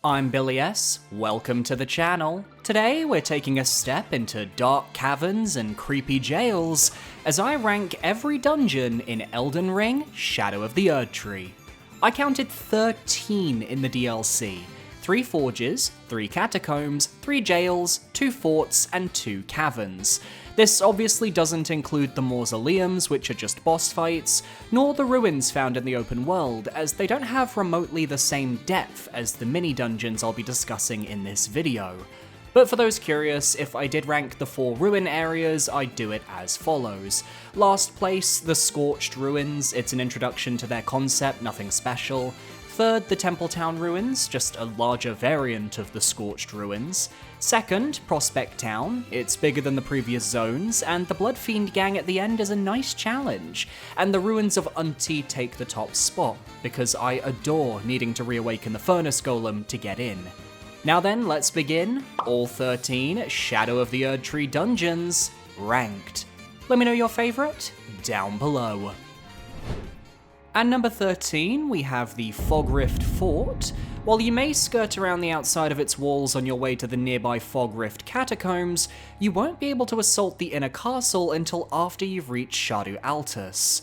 I'm Billy S, welcome to the channel. Today we're taking a step into dark caverns and creepy jails as I rank every dungeon in Elden Ring Shadow of the Erdtree. I counted 13 in the DLC, 3 forges, 3 catacombs, 3 jails, 2 forts, and 2 caverns. This obviously doesn't include the mausoleums, which are just boss fights, nor the ruins found in the open world, as they don't have remotely the same depth as the mini-dungeons I'll be discussing in this video. But for those curious, if I did rank the 4 ruin areas, I'd do it as follows. Last place, the Scorched Ruins. It's an introduction to their concept, nothing special. Third, the Templetown Ruins, just a larger variant of the Scorched Ruins. Second, Prospect Town. It's bigger than the previous zones, and the Bloodfiend gang at the end is a nice challenge. And the ruins of Unti take the top spot, because I adore needing to reawaken the Furnace Golem to get in. Now then, let's begin. All 13 Shadow of the Erdtree dungeons, ranked. Let me know your favourite down below. At number 13, we have the Fogrift Fort. While you may skirt around the outside of its walls on your way to the nearby Fogrift Catacombs, you won't be able to assault the inner castle until after you've reached Shadow Altus.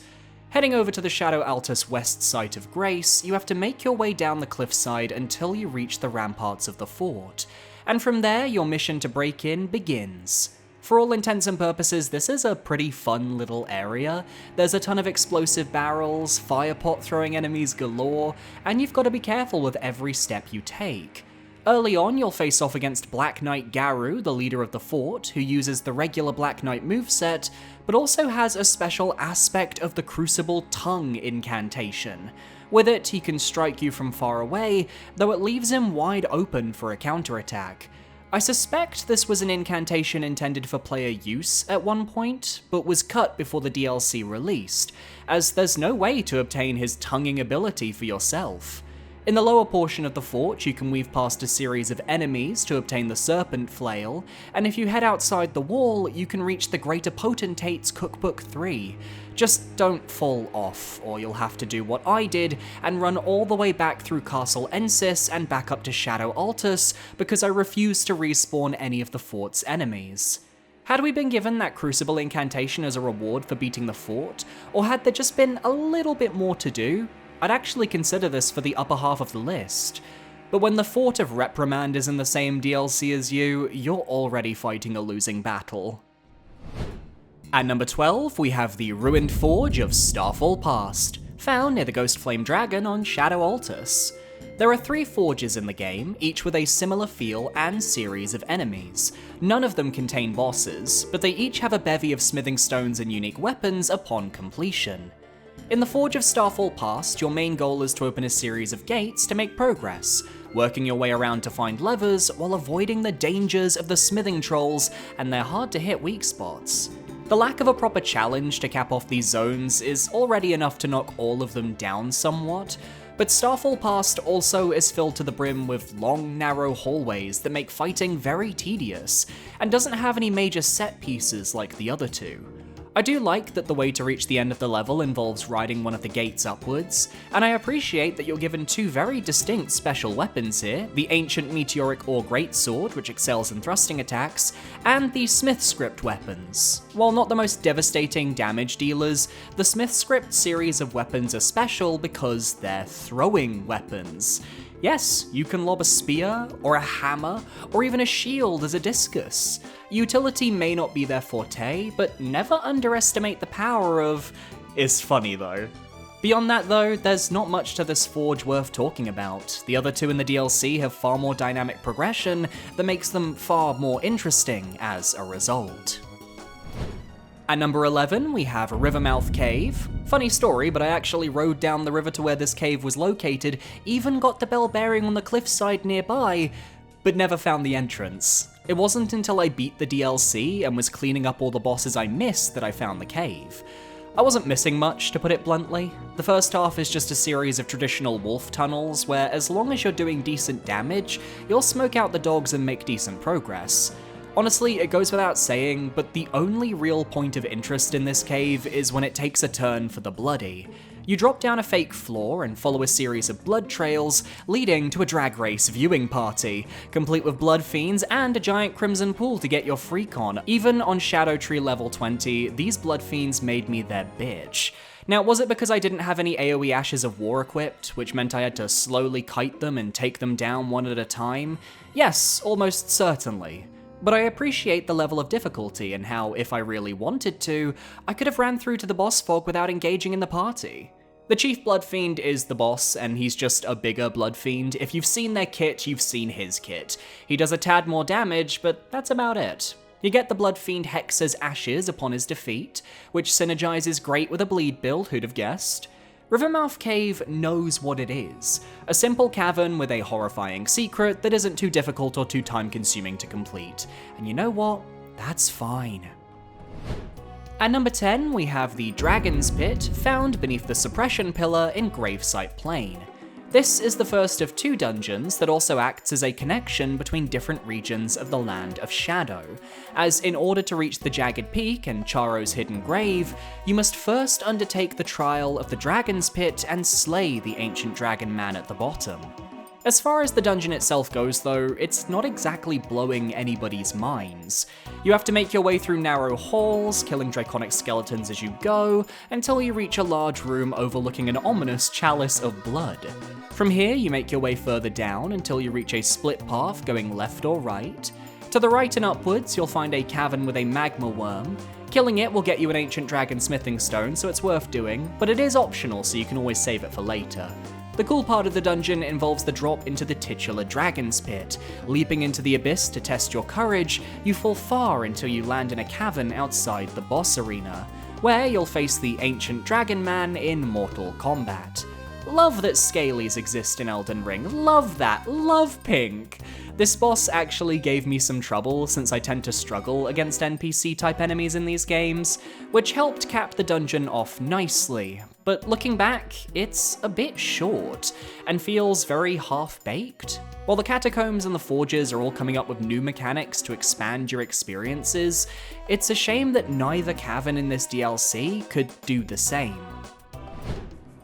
Heading over to the Shadow Altus West Site of Grace, you have to make your way down the cliffside until you reach the ramparts of the fort, and from there your mission to break in begins. For all intents and purposes, this is a pretty fun little area. There's a ton of explosive barrels, fire pot throwing enemies galore, and you've got to be careful with every step you take. Early on, you'll face off against Black Knight Garu, the leader of the fort, who uses the regular Black Knight moveset, but also has a special aspect of the Crucible Tongue incantation. With it, he can strike you from far away, though it leaves him wide open for a counterattack. I suspect this was an incantation intended for player use at one point, but was cut before the DLC released, as there's no way to obtain his tonguing ability for yourself. In the lower portion of the fort, you can weave past a series of enemies to obtain the Serpent Flail, and if you head outside the wall, you can reach the Greater Potentate's Cookbook 3. Just don't fall off, or you'll have to do what I did and run all the way back through Castle Ensis and back up to Shadow Altus, because I refuse to respawn any of the fort's enemies. Had we been given that Crucible incantation as a reward for beating the fort, or had there just been a little bit more to do, I'd actually consider this for the upper half of the list. But when the Fort of Reprimand is in the same DLC as you, you're already fighting a losing battle. At number 12, we have the Ruined Forge of Starfall Past, found near the Ghost Flame Dragon on Shadow Altus. There are 3 forges in the game, each with a similar feel and series of enemies. None of them contain bosses, but they each have a bevy of smithing stones and unique weapons upon completion. In the Forge of Starfall Past, your main goal is to open a series of gates to make progress, working your way around to find levers while avoiding the dangers of the smithing trolls and their hard-to-hit weak spots. The lack of a proper challenge to cap off these zones is already enough to knock all of them down somewhat, but Starfall Past also is filled to the brim with long, narrow hallways that make fighting very tedious, and doesn't have any major set pieces like the other 2. I do like that the way to reach the end of the level involves riding one of the gates upwards, and I appreciate that you're given 2 very distinct special weapons here, the Ancient Meteoric Ore Greatsword, which excels in thrusting attacks, and the Smith Script weapons. While not the most devastating damage dealers, the Smith Script series of weapons are special because they're throwing weapons. Yes, you can lob a spear, or a hammer, or even a shield as a discus. Utility may not be their forte, but never underestimate the power of... is funny though. Beyond that though, there's not much to this forge worth talking about. The other 2 in the DLC have far more dynamic progression that makes them far more interesting as a result. At number 11, we have Rivermouth Cave. Funny story, but I actually rode down the river to where this cave was located, even got the bell bearing on the cliffside nearby, but never found the entrance. It wasn't until I beat the DLC and was cleaning up all the bosses I missed that I found the cave. I wasn't missing much, to put it bluntly. The first half is just a series of traditional wolf tunnels where as long as you're doing decent damage, you'll smoke out the dogs and make decent progress. Honestly, it goes without saying, but the only real point of interest in this cave is when it takes a turn for the bloody. You drop down a fake floor and follow a series of blood trails, leading to a drag race viewing party, complete with blood fiends and a giant crimson pool to get your freak on. Even on Erdtree level 20, these blood fiends made me their bitch. Now, was it because I didn't have any AoE Ashes of War equipped, which meant I had to slowly kite them and take them down one at a time? Yes, almost certainly. But I appreciate the level of difficulty and how, if I really wanted to, I could have ran through to the boss fog without engaging in the party. The Chief Blood Fiend is the boss, and he's just a bigger Blood Fiend. If you've seen their kit, you've seen his kit. He does a tad more damage, but that's about it. You get the Blood Fiend Hexa's Ashes upon his defeat, which synergizes great with a bleed build, who'd have guessed. Rivermouth Cave knows what it is. A simple cavern with a horrifying secret that isn't too difficult or too time-consuming to complete. And you know what? That's fine. At number 10, we have the Dragon's Pit, found beneath the Suppression Pillar in Gravesite Plain. This is the first of 2 dungeons that also acts as a connection between different regions of the Land of Shadow, as in order to reach the Jagged Peak and Charo's hidden grave, you must first undertake the trial of the Dragon's Pit and slay the ancient dragon man at the bottom. As far as the dungeon itself goes though, it's not exactly blowing anybody's minds. You have to make your way through narrow halls, killing draconic skeletons as you go, until you reach a large room overlooking an ominous chalice of blood. From here, you make your way further down until you reach a split path going left or right. To the right and upwards, you'll find a cavern with a magma worm. Killing it will get you an ancient dragon smithing stone, so it's worth doing, but it is optional, so you can always save it for later. The cool part of the dungeon involves the drop into the titular Dragon's Pit. Leaping into the abyss to test your courage, you fall far until you land in a cavern outside the boss arena, where you'll face the ancient dragon man in mortal combat. Love that scalies exist in Elden Ring, love that, love pink! This boss actually gave me some trouble since I tend to struggle against NPC-type enemies in these games, which helped cap the dungeon off nicely, but looking back, it's a bit short, and feels very half-baked. While the Catacombs and the Forges are all coming up with new mechanics to expand your experiences, it's a shame that neither cavern in this DLC could do the same.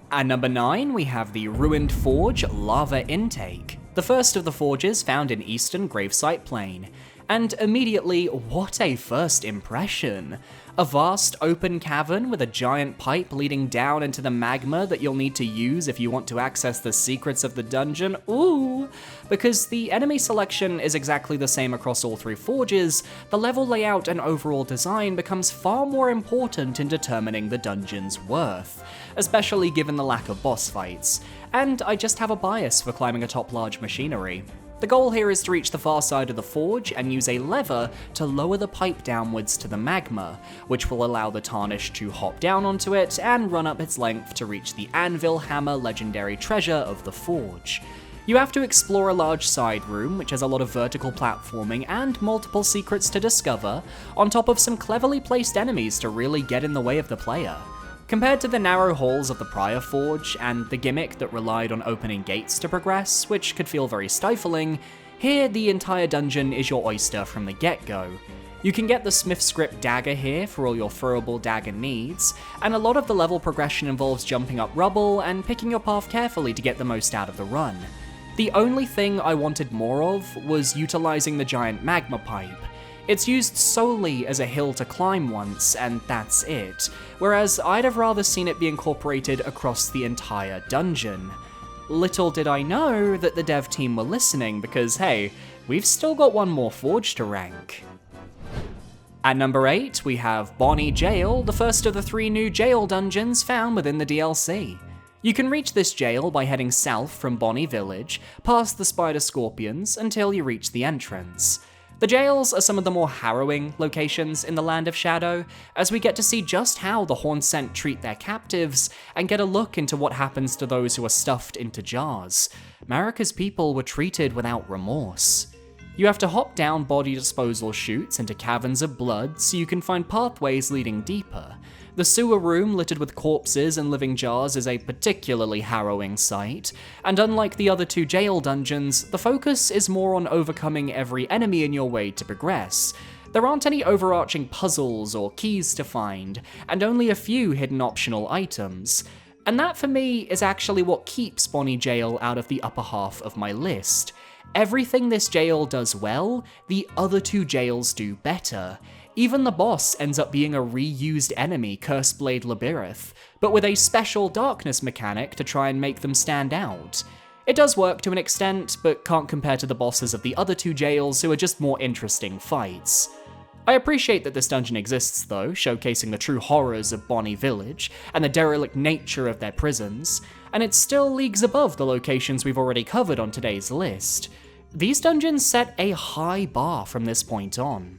At number 9, we have the Ruined Forge Lava Intake, the first of the forges found in Eastern Gravesite Plain. And immediately, what a first impression! A vast open cavern with a giant pipe leading down into the magma that you'll need to use if you want to access the secrets of the dungeon. Ooh! Because the enemy selection is exactly the same across all 3 forges, the level layout and overall design becomes far more important in determining the dungeon's worth, especially given the lack of boss fights. And I just have a bias for climbing atop large machinery. The goal here is to reach the far side of the forge and use a lever to lower the pipe downwards to the magma, which will allow the tarnish to hop down onto it and run up its length to reach the Anvil Hammer legendary treasure of the forge. You have to explore a large side room, which has a lot of vertical platforming and multiple secrets to discover, on top of some cleverly placed enemies to really get in the way of the player. Compared to the narrow halls of the prior forge, and the gimmick that relied on opening gates to progress, which could feel very stifling, here the entire dungeon is your oyster from the get-go. You can get the Smith Script dagger here for all your throwable dagger needs, and a lot of the level progression involves jumping up rubble and picking your path carefully to get the most out of the run. The only thing I wanted more of was utilizing the giant magma pipe. It's used solely as a hill to climb once, and that's it, whereas I'd have rather seen it be incorporated across the entire dungeon. Little did I know that the dev team were listening, because hey, we've still got one more forge to rank. At number 8, we have Bonnie Jail, the first of the 3 new jail dungeons found within the DLC. You can reach this jail by heading south from Bonnie Village, past the Spider Scorpions, until you reach the entrance. The jails are some of the more harrowing locations in the Land of Shadow, as we get to see just how the Hornsent treat their captives, and get a look into what happens to those who are stuffed into jars. Marika's people were treated without remorse. You have to hop down body disposal chutes into caverns of blood so you can find pathways leading deeper. The sewer room littered with corpses and living jars is a particularly harrowing sight, and unlike the other 2 jail dungeons, the focus is more on overcoming every enemy in your way to progress. There aren't any overarching puzzles or keys to find, and only a few hidden optional items. And that for me is actually what keeps Bonnie Jail out of the upper half of my list. Everything this jail does well, the other two jails do better. Even the boss ends up being a reused enemy, Curseblade Labirith, but with a special darkness mechanic to try and make them stand out. It does work to an extent, but can't compare to the bosses of the other two jails who are just more interesting fights. I appreciate that this dungeon exists though, showcasing the true horrors of Bonnie Village and the derelict nature of their prisons, and it's still leagues above the locations we've already covered on today's list. These dungeons set a high bar from this point on.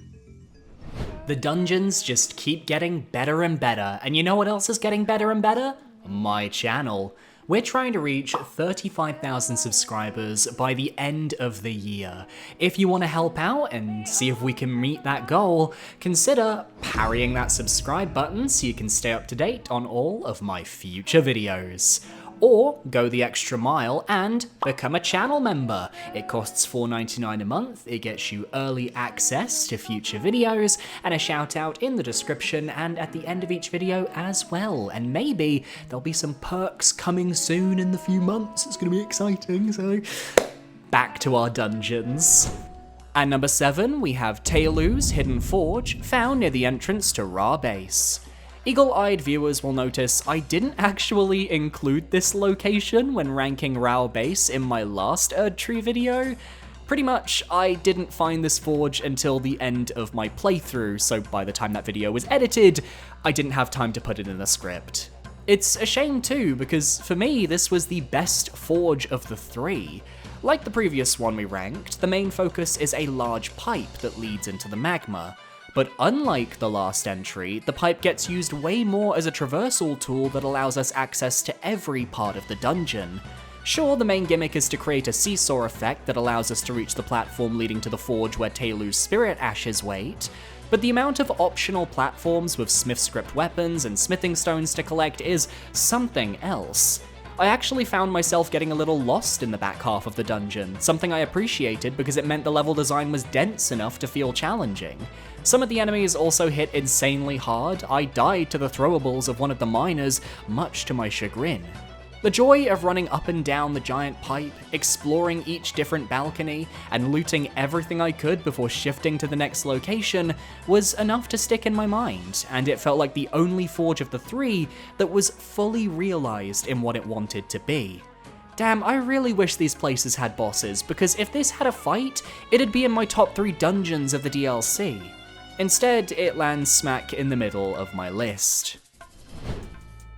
The dungeons just keep getting better and better, and you know what else is getting better and better? My channel. We're trying to reach 35,000 subscribers by the end of the year. If you want to help out and see if we can meet that goal, consider parrying that subscribe button so you can stay up to date on all of my future videos. Or go the extra mile and become a channel member. It costs $4.99 a month, it gets you early access to future videos, and a shout out in the description and at the end of each video as well. And maybe there'll be some perks coming soon in the few months, it's gonna be exciting, so back to our dungeons. At number 7, we have Taelu's Hidden Forge, found near the entrance to Ra Base. Eagle-eyed viewers will notice I didn't actually include this location when ranking Ra Base in my last Erdtree video. Pretty much, I didn't find this forge until the end of my playthrough, so by the time that video was edited, I didn't have time to put it in the script. It's a shame too, because for me, this was the best forge of the three. Like the previous one we ranked, the main focus is a large pipe that leads into the magma. But unlike the last entry, the pipe gets used way more as a traversal tool that allows us access to every part of the dungeon. Sure, the main gimmick is to create a seesaw effect that allows us to reach the platform leading to the forge where Taelu's spirit ashes wait, but the amount of optional platforms with smith script weapons and smithing stones to collect is something else. I actually found myself getting a little lost in the back half of the dungeon, something I appreciated because it meant the level design was dense enough to feel challenging. Some of the enemies also hit insanely hard. I died to the throwables of one of the miners, much to my chagrin. The joy of running up and down the giant pipe, exploring each different balcony, and looting everything I could before shifting to the next location was enough to stick in my mind, and it felt like the only forge of the three that was fully realized in what it wanted to be. Damn, I really wish these places had bosses, because if this had a fight, it'd be in my top 3 dungeons of the DLC. Instead, it lands smack in the middle of my list.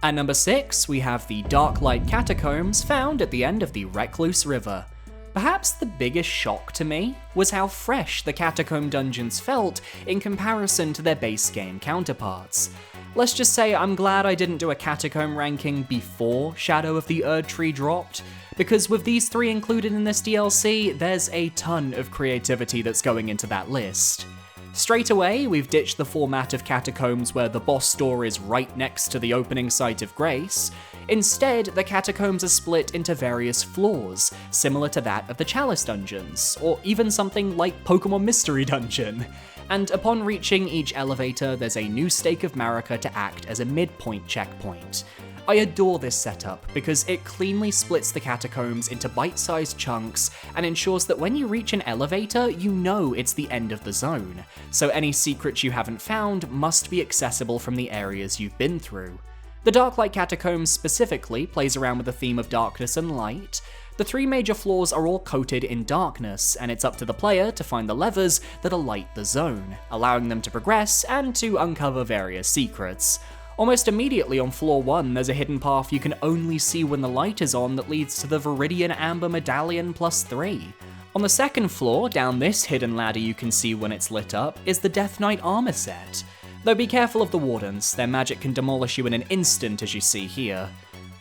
At number 6, we have the Darklight Catacombs found at the end of the Recluse River. Perhaps the biggest shock to me was how fresh the Catacomb dungeons felt in comparison to their base game counterparts. Let's just say I'm glad I didn't do a Catacomb ranking before Shadow of the Erdtree dropped, because with these 3 included in this DLC, there's a ton of creativity that's going into that list. Straight away, we've ditched the format of Catacombs where the boss door is right next to the opening site of Grace. Instead, the Catacombs are split into various floors, similar to that of the Chalice dungeons, or even something like Pokemon Mystery Dungeon. And upon reaching each elevator, there's a new stake of Marika to act as a midpoint checkpoint. I adore this setup because it cleanly splits the catacombs into bite-sized chunks and ensures that when you reach an elevator, you know it's the end of the zone, so any secrets you haven't found must be accessible from the areas you've been through. The Darklight Catacombs specifically plays around with the theme of darkness and light. The 3 major floors are all coated in darkness, and it's up to the player to find the levers that alight the zone, allowing them to progress and to uncover various secrets. Almost immediately on floor 1, there's a hidden path you can only see when the light is on that leads to the Viridian Amber Medallion +3. On the second floor, down this hidden ladder you can see when it's lit up, is the Death Knight armor set. Though be careful of the wardens, their magic can demolish you in an instant as you see here.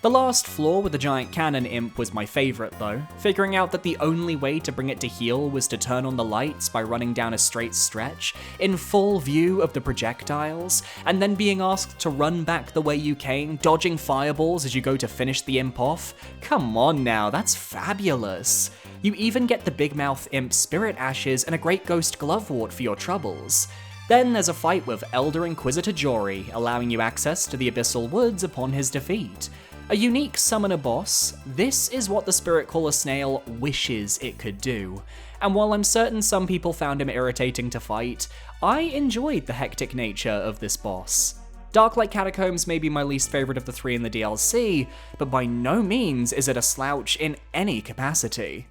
The last floor with the giant cannon imp was my favourite though, figuring out that the only way to bring it to heal was to turn on the lights by running down a straight stretch, in full view of the projectiles, and then being asked to run back the way you came, dodging fireballs as you go to finish the imp off. Come on now, that's fabulous. You even get the Big Mouth imp spirit ashes and a Great Ghost Glovewort for your troubles. Then there's a fight with Elder Inquisitor Jory, allowing you access to the Abyssal Woods upon his defeat. A unique summoner boss, this is what the Spirit Caller Snail wishes it could do. And while I'm certain some people found him irritating to fight, I enjoyed the hectic nature of this boss. Darklight Catacombs may be my least favourite of the 3 in the DLC, but by no means is it a slouch in any capacity.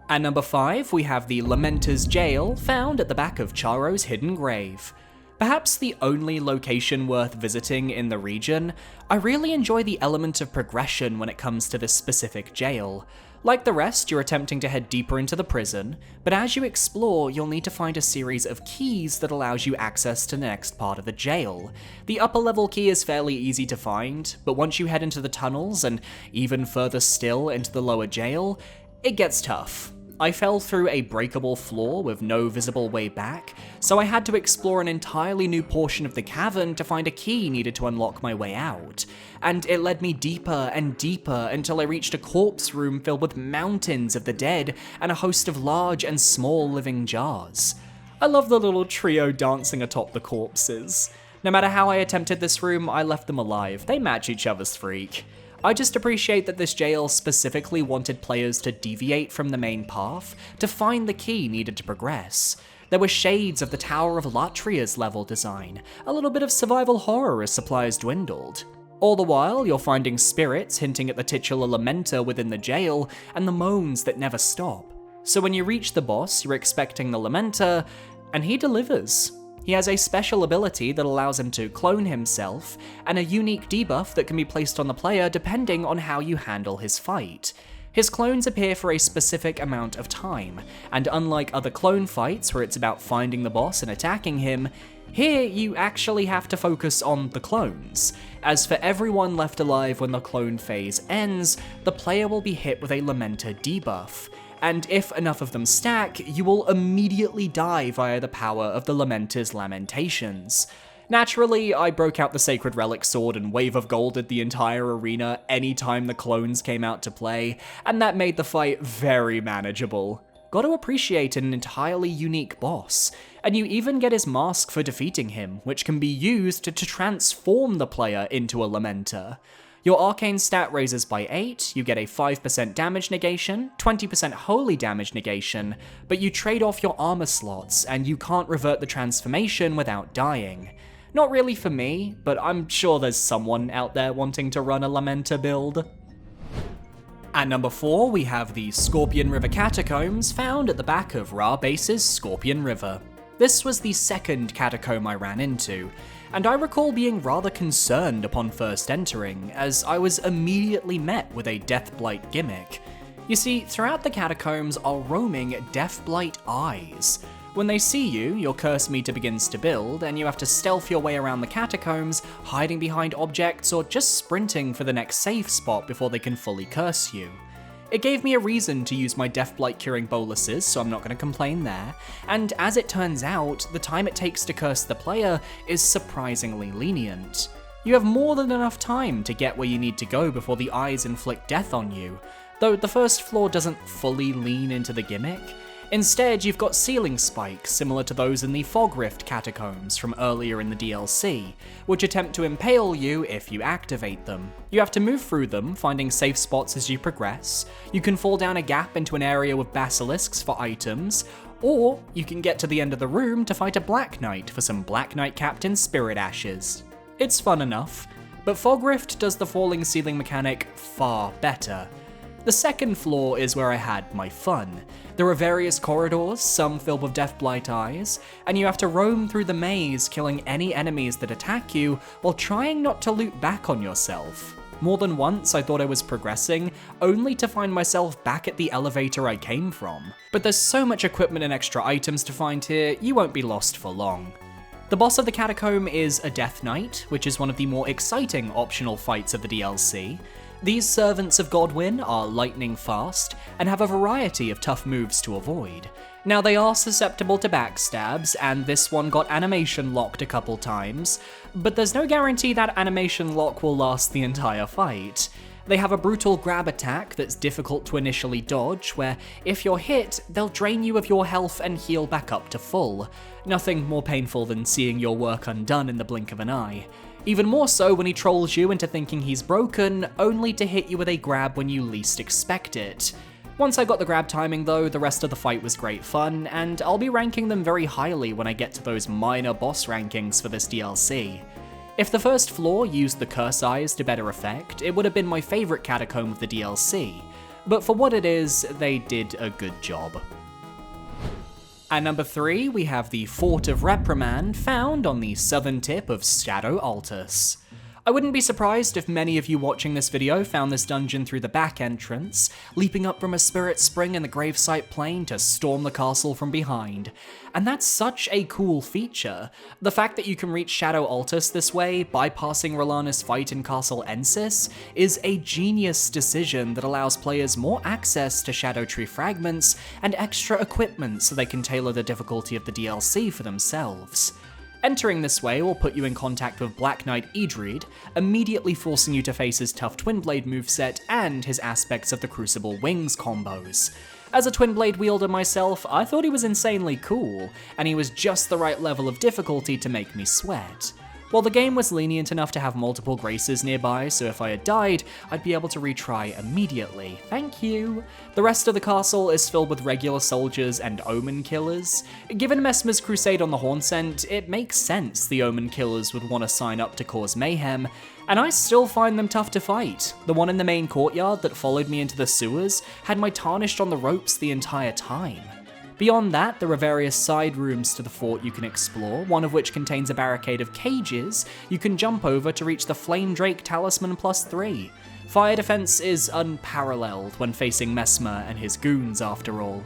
At number 5, we have the Lamenter's Jail, found at the back of Charo's hidden grave. Perhaps the only location worth visiting in the region, I really enjoy the element of progression when it comes to this specific jail. Like the rest, you're attempting to head deeper into the prison, but as you explore, you'll need to find a series of keys that allows you access to the next part of the jail. The upper level key is fairly easy to find, but once you head into the tunnels and even further still into the lower jail, it gets tough. I fell through a breakable floor with no visible way back, so I had to explore an entirely new portion of the cavern to find a key needed to unlock my way out. And it led me deeper and deeper until I reached a corpse room filled with mountains of the dead and a host of large and small living jars. I love the little trio dancing atop the corpses. No matter how I attempted this room, I left them alive. They match each other's freak. I just appreciate that this jail specifically wanted players to deviate from the main path to find the key needed to progress. There were shades of the Tower of Latria's level design, a little bit of survival horror as supplies dwindled. All the while, you're finding spirits hinting at the titular lamenter within the jail and the moans that never stop. So when you reach the boss, you're expecting the lamenter, and he delivers. He has a special ability that allows him to clone himself, and a unique debuff that can be placed on the player depending on how you handle his fight. His clones appear for a specific amount of time, and unlike other clone fights where it's about finding the boss and attacking him, here you actually have to focus on the clones. As for everyone left alive when the clone phase ends, the player will be hit with a Lamenter debuff. And if enough of them stack, you will immediately die via the power of the Lamenter's Lamentations. Naturally, I broke out the Sacred Relic Sword and Wave of Golded the entire arena anytime the clones came out to play, and that made the fight very manageable. Gotta appreciate an entirely unique boss, and you even get his mask for defeating him, which can be used to transform the player into a Lamenter. Your arcane stat raises by 8, you get a 5% damage negation, 20% holy damage negation, but you trade off your armor slots and you can't revert the transformation without dying. Not really for me, but I'm sure there's someone out there wanting to run a Lamenter build. At number 4, we have the Scorpion River Catacombs, found at the back of Ra Base's Scorpion River. This was the second catacomb I ran into, and I recall being rather concerned upon first entering, as I was immediately met with a Deathblight gimmick. You see, throughout the catacombs are roaming Deathblight eyes. When they see you, your curse meter begins to build, and you have to stealth your way around the catacombs, hiding behind objects or just sprinting for the next safe spot before they can fully curse you. It gave me a reason to use my Deathblight curing boluses, so I'm not going to complain there, and as it turns out, the time it takes to curse the player is surprisingly lenient. You have more than enough time to get where you need to go before the eyes inflict death on you, though the first floor doesn't fully lean into the gimmick. Instead, you've got ceiling spikes similar to those in the Fog Rift Catacombs from earlier in the DLC, which attempt to impale you if you activate them. You have to move through them, finding safe spots as you progress. You can fall down a gap into an area with basilisks for items, or you can get to the end of the room to fight a Black Knight for some Black Knight Captain Spirit Ashes. It's fun enough, but Fog Rift does the falling ceiling mechanic far better. The second floor is where I had my fun. There are various corridors, some filled with Deathblight eyes, and you have to roam through the maze, killing any enemies that attack you while trying not to loop back on yourself. More than once I thought I was progressing, only to find myself back at the elevator I came from. But there's so much equipment and extra items to find here, you won't be lost for long. The boss of the catacomb is a Death Knight, which is one of the more exciting optional fights of the DLC. These servants of Godwyn are lightning fast, and have a variety of tough moves to avoid. Now they are susceptible to backstabs, and this one got animation locked a couple times, but there's no guarantee that animation lock will last the entire fight. They have a brutal grab attack that's difficult to initially dodge, where if you're hit, they'll drain you of your health and heal back up to full. Nothing more painful than seeing your work undone in the blink of an eye. Even more so when he trolls you into thinking he's broken, only to hit you with a grab when you least expect it. Once I got the grab timing though, the rest of the fight was great fun, and I'll be ranking them very highly when I get to those minor boss rankings for this DLC. If the first floor used the curse eyes to better effect, it would have been my favourite catacomb of the DLC, but for what it is, they did a good job. At number 3, we have the Fort of Reprimand, found on the southern tip of Shadow Altus. I wouldn't be surprised if many of you watching this video found this dungeon through the back entrance, leaping up from a spirit spring in the gravesite plain to storm the castle from behind. And that's such a cool feature. The fact that you can reach Shadow Altus this way, bypassing Rellana's fight in Castle Ensis, is a genius decision that allows players more access to Shadow Tree fragments and extra equipment so they can tailor the difficulty of the DLC for themselves. Entering this way will put you in contact with Black Knight Erdtree, immediately forcing you to face his tough Twin Blade moveset and his aspects of the Crucible Wings combos. As a Twin Blade wielder myself, I thought he was insanely cool, and he was just the right level of difficulty to make me sweat. While the game was lenient enough to have multiple graces nearby, so if I had died, I'd be able to retry immediately. Thank you. The rest of the castle is filled with regular soldiers and omen killers. Given Messmer's crusade on the Horn Scent, it makes sense the omen killers would want to sign up to cause mayhem, and I still find them tough to fight. The one in the main courtyard that followed me into the sewers had my Tarnished on the ropes the entire time. Beyond that, there are various side rooms to the fort you can explore, one of which contains a barricade of cages you can jump over to reach the Flame Drake Talisman +3. Fire defense is unparalleled when facing Messmer and his goons after all.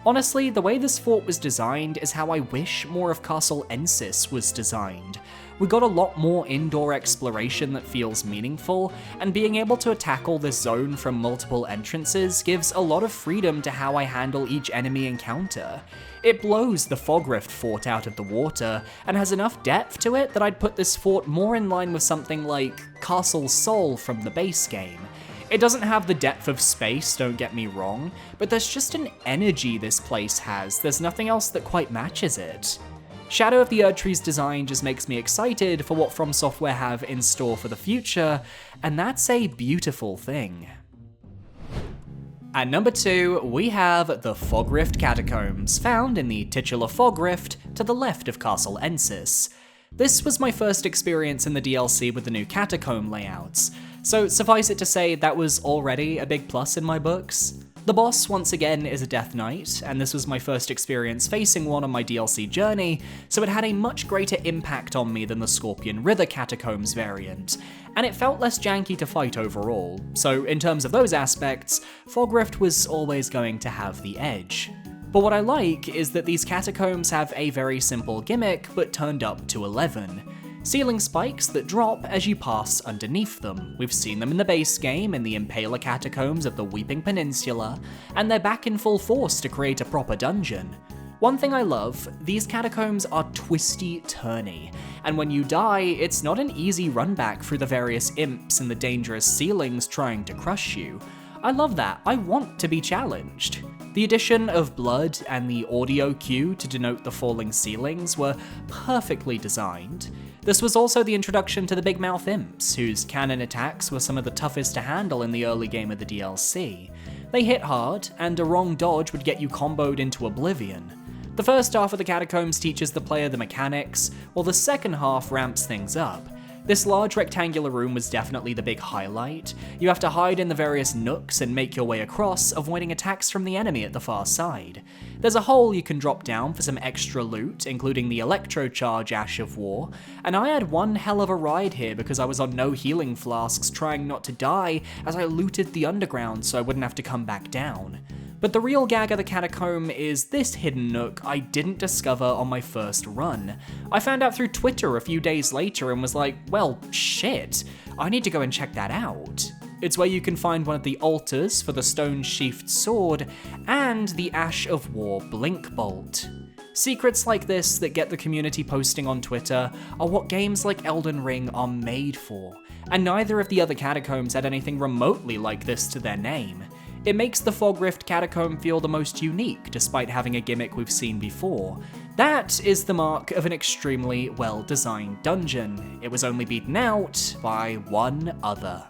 Honestly, the way this fort was designed is how I wish more of Castle Ensis was designed. We got a lot more indoor exploration that feels meaningful, and being able to tackle this zone from multiple entrances gives a lot of freedom to how I handle each enemy encounter. It blows the Fogrift fort out of the water, and has enough depth to it that I'd put this fort more in line with something like Castle Sol from the base game. It doesn't have the depth of space, don't get me wrong, but there's just an energy this place has, there's nothing else that quite matches it. Shadow of the Erdtree's design just makes me excited for what From Software have in store for the future, and that's a beautiful thing. At number 2, we have the Fogrift Catacombs, found in the titular Fogrift to the left of Castle Ensis. This was my first experience in the DLC with the new catacomb layouts, so suffice it to say that was already a big plus in my books. The boss, once again, is a Death Knight, and this was my first experience facing one on my DLC journey, so it had a much greater impact on me than the Scorpion River Catacombs variant, and it felt less janky to fight overall, so in terms of those aspects, Fogrift was always going to have the edge. But what I like is that these catacombs have a very simple gimmick, but turned up to 11. Ceiling spikes that drop as you pass underneath them. We've seen them in the base game in the Impaler Catacombs of the Weeping Peninsula, and they're back in full force to create a proper dungeon. One thing I love, these catacombs are twisty-turny, and when you die, it's not an easy run back through the various imps and the dangerous ceilings trying to crush you. I love that, I want to be challenged. The addition of blood and the audio cue to denote the falling ceilings were perfectly designed. This was also the introduction to the Big Mouth Imps, whose cannon attacks were some of the toughest to handle in the early game of the DLC. They hit hard, and a wrong dodge would get you comboed into oblivion. The first half of the Catacombs teaches the player the mechanics, while the second half ramps things up. This large rectangular room was definitely the big highlight. You have to hide in the various nooks and make your way across, avoiding attacks from the enemy at the far side. There's a hole you can drop down for some extra loot, including the Electrocharge Ash of War, and I had one hell of a ride here because I was on no healing flasks trying not to die as I looted the underground so I wouldn't have to come back down. But the real gag of the catacomb is this hidden nook I didn't discover on my first run. I found out through Twitter a few days later and was like, well, shit, I need to go and check that out. It's where you can find one of the altars for the stone-sheathed sword and the Ash of War blink bolt. Secrets like this that get the community posting on Twitter are what games like Elden Ring are made for, and neither of the other catacombs had anything remotely like this to their name. It makes the Fogrift Catacomb feel the most unique, despite having a gimmick we've seen before, That is the mark of an extremely well-designed dungeon. It was only beaten out by one other.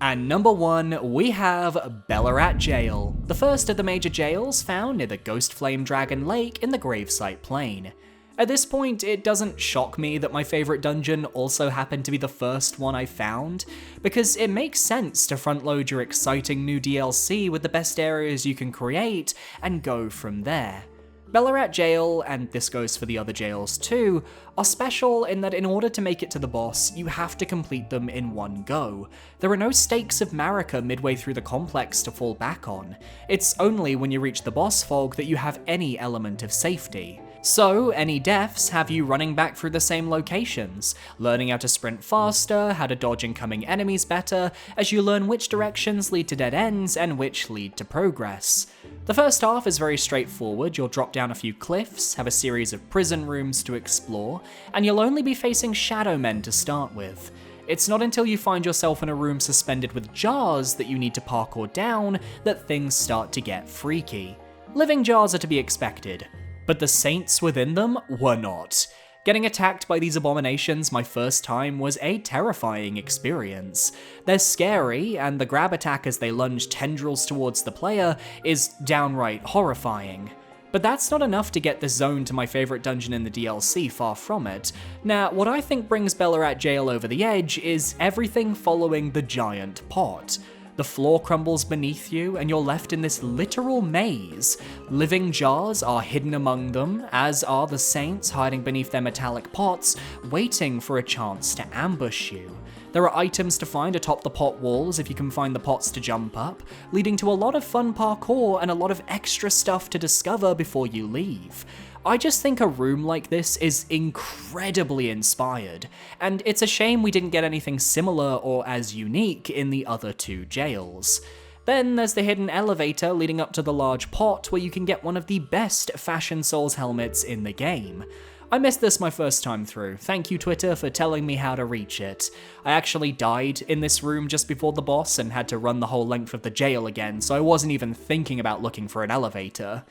And number 1, we have Ballarat Jail, the first of the major jails found near the Ghost Flame Dragon Lake in the Gravesite Plain. At this point, it doesn't shock me that my favourite dungeon also happened to be the first one I found, because it makes sense to front-load your exciting new DLC with the best areas you can create, and go from there. Ballarat Jail, and this goes for the other jails too, are special in that in order to make it to the boss, you have to complete them in one go. There are no stakes of Marika midway through the complex to fall back on. It's only when you reach the boss fog that you have any element of safety. So, any deaths have you running back through the same locations, learning how to sprint faster, how to dodge incoming enemies better, as you learn which directions lead to dead ends and which lead to progress. The first half is very straightforward. You'll drop down a few cliffs, have a series of prison rooms to explore, and you'll only be facing shadow men to start with. It's not until you find yourself in a room suspended with jars that you need to parkour down that things start to get freaky. Living jars are to be expected, but the saints within them were not. Getting attacked by these abominations my first time was a terrifying experience. They're scary, and the grab attack as they lunge tendrils towards the player is downright horrifying. But that's not enough to get this zone to my favourite dungeon in the DLC, far from it. Now, what I think brings Ballarat Jail over the edge is everything following the giant pot. The floor crumbles beneath you, and you're left in this literal maze. Living jars are hidden among them, as are the saints hiding beneath their metallic pots, waiting for a chance to ambush you. There are items to find atop the pot walls if you can find the pots to jump up, leading to a lot of fun parkour and a lot of extra stuff to discover before you leave. I just think a room like this is incredibly inspired, and it's a shame we didn't get anything similar or as unique in the other two jails. Then there's the hidden elevator leading up to the large pot where you can get one of the best Fashion Souls helmets in the game. I missed this my first time through. Thank you, Twitter, for telling me how to reach it. I actually died in this room just before the boss and had to run the whole length of the jail again, so I wasn't even thinking about looking for an elevator.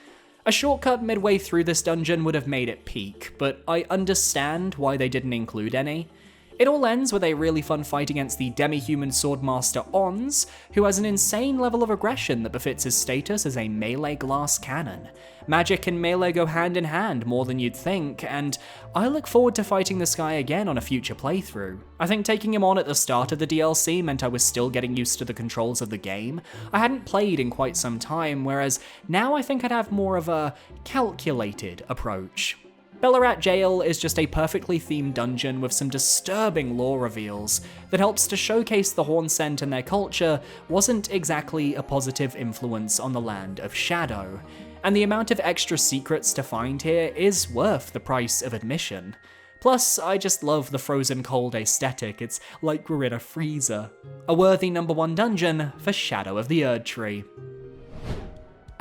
A shortcut midway through this dungeon would have made it peak, but I understand why they didn't include any. It all ends with a really fun fight against the demi-human swordmaster Ons, who has an insane level of aggression that befits his status as a melee glass cannon. Magic and melee go hand in hand more than you'd think, and I look forward to fighting this guy again on a future playthrough. I think taking him on at the start of the DLC meant I was still getting used to the controls of the game. I hadn't played in quite some time, whereas now I think I'd have more of a calculated approach. Ballarat Jail is just a perfectly themed dungeon with some disturbing lore reveals that helps to showcase the Hornsent and their culture wasn't exactly a positive influence on the land of Shadow, and the amount of extra secrets to find here is worth the price of admission. Plus, I just love the frozen cold aesthetic. It's like we're in a freezer. A worthy number 1 dungeon for Shadow of the Erdtree.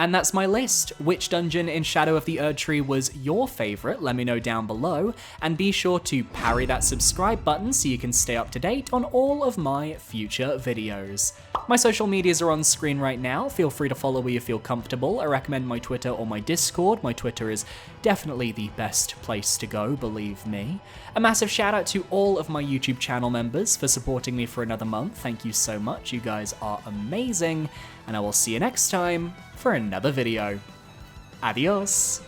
And that's my list. Which dungeon in Shadow of the Erdtree was your favourite? Let me know down below, and be sure to parry that subscribe button so you can stay up to date on all of my future videos. My social medias are on screen right now. Feel free to follow where you feel comfortable. I recommend my Twitter or my Discord. My Twitter is definitely the best place to go, believe me. A massive shout out to all of my YouTube channel members for supporting me for another month. Thank you so much. You guys are amazing, and I will see you next time for another video. Adios!